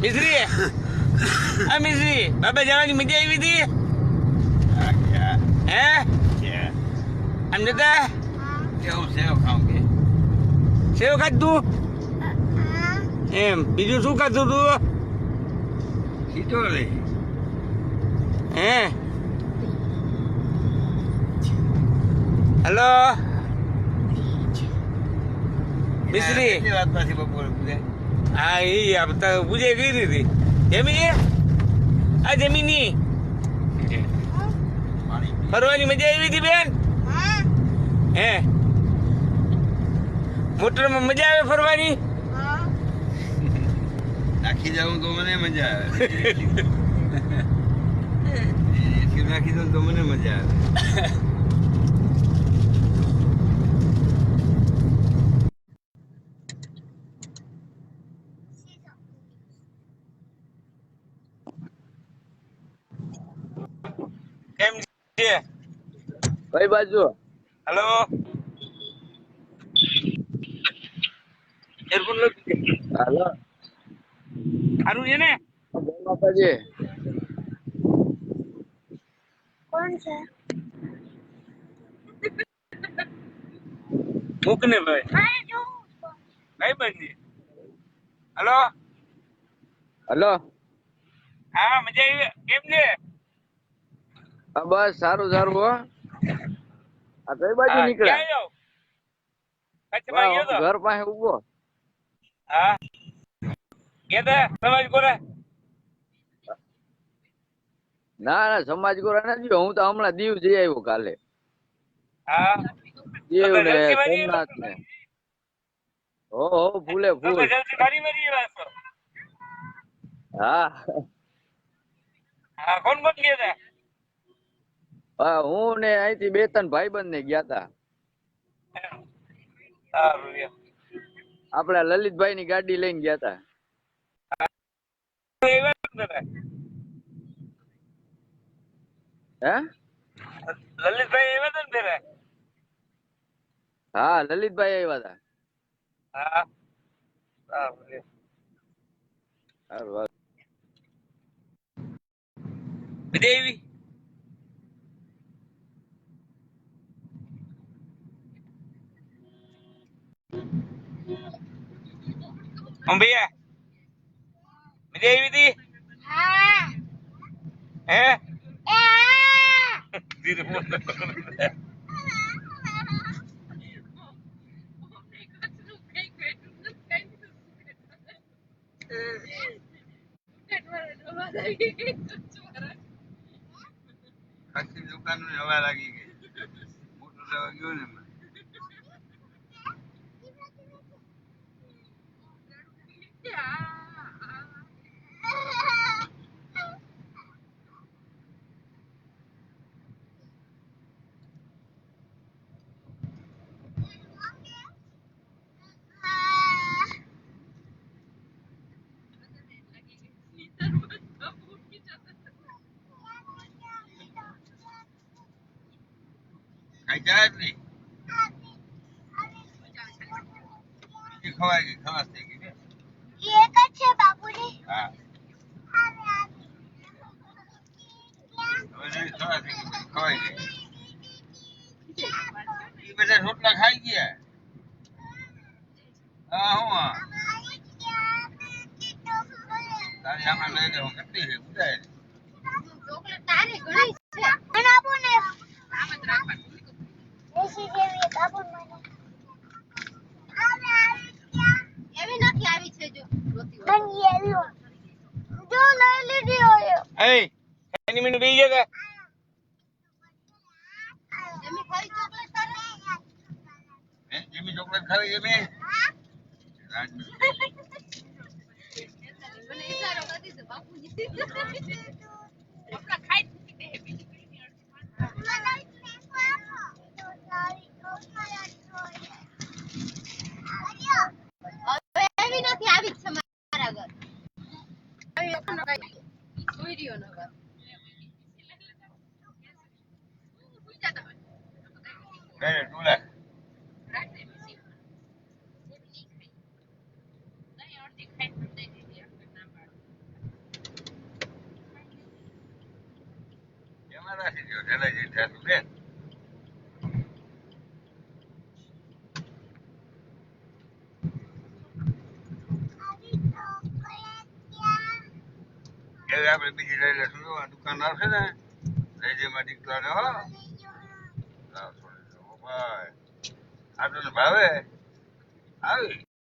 મિશ્રી આ મિશ્રી બાબા જવાની મજા આવી હતી હે આમ જતા સેવ ખાવ કે સેવ ખાધું એમ બીજું શું ખાધું તું ખીચોડી હે હેલો મિશ્રી હા એ પૂજે કઈ હતી જમીને આ જમીની ફરવાની મજા આવી હતી બેન હે મોટરમાં મજા આવે ફરવાની નાખી જાઉં તો મને મજા આવે નાખી દઉં તો મને મજા આવે કેમ છે કઈ બાજુ હેલો એરપોર્ટ લખી હાલો સારું છે ને માતાજી કોણ છે મૂક ને ભાઈ ભાઈ બની હેલો હેલો હા મજા આવી કેમ છે હા બસ સારું સારું હો આ કઈ બાજુ નીકળ્યા ઘર પાસે ઉભો હા કેતા સમાજ કોરા ના ના સમાજ કોરા નથી હું તો હમણાં દીવ જઈ આવ્યો કાલે હા દીવ ને સોમનાથ ને હો ફૂલે ફૂલ હા હા કોણ કોણ ગયા હતા હા હું ને અહીંથી 2-3 ભાઈબંધ ને ગયા તા આપડા લલિતભાઈ ની ગાડી લઈને ગયા તા હે લલિતભાઈ આવ્યા હતા ને પેલા હા લલિતભાઈ આવ્યા હતા હા સારું દેવી ભૈયા મજા આવી હતી હે ધીરે બોલ આખી દુકાન હવા લાગી ગઈ મોટું લેવા ગયો ને કઈ જાય જ નહીં ખવાઈ ગઈ ખલાસ થઈ ગઈ એક જ છે બાપુજી હા ખવાઈ ગઈ એ બધા રોટલા ખાઈ ગયા હા હું તારી આમાં લઈ લે હું કેટલી છે ઉડાય ચોકલેટ તારી ઘણી છે મને આપો ને આમ જ રાખવાનું દેશી જેવી બાપુ મને એવી નથી આવી છે જો બની એવી જો લઈ લીધી હોય એ એની મને બેઈ ગયા જેમી ખાઈ ચોકલેટ તારી હે જેમી ચોકલેટ ખાવી જેમી મને ઈશારો કરી દીધો બાપુજી આપણા ખાઈ ચૂકી દે બીજી કઈ એવી નથી આવી છે મારા ઘર આવી અખંડ કઈ જોઈ રહ્યો ન ઘર ગયે ટુલા રાખે મિસી જેવી નહીં ખાઈ નહીં અડધી ખાઈ દઈ દીધી આપણે ના પાડો નાખી દો ઢેલાઈ જઈ થતું બેન એવી આપણે બીજી લઈ લેશું દુકાન આવશે ને લઈ જઈમાં દીકરા હો ભાઈ આ તને ભાવે આવી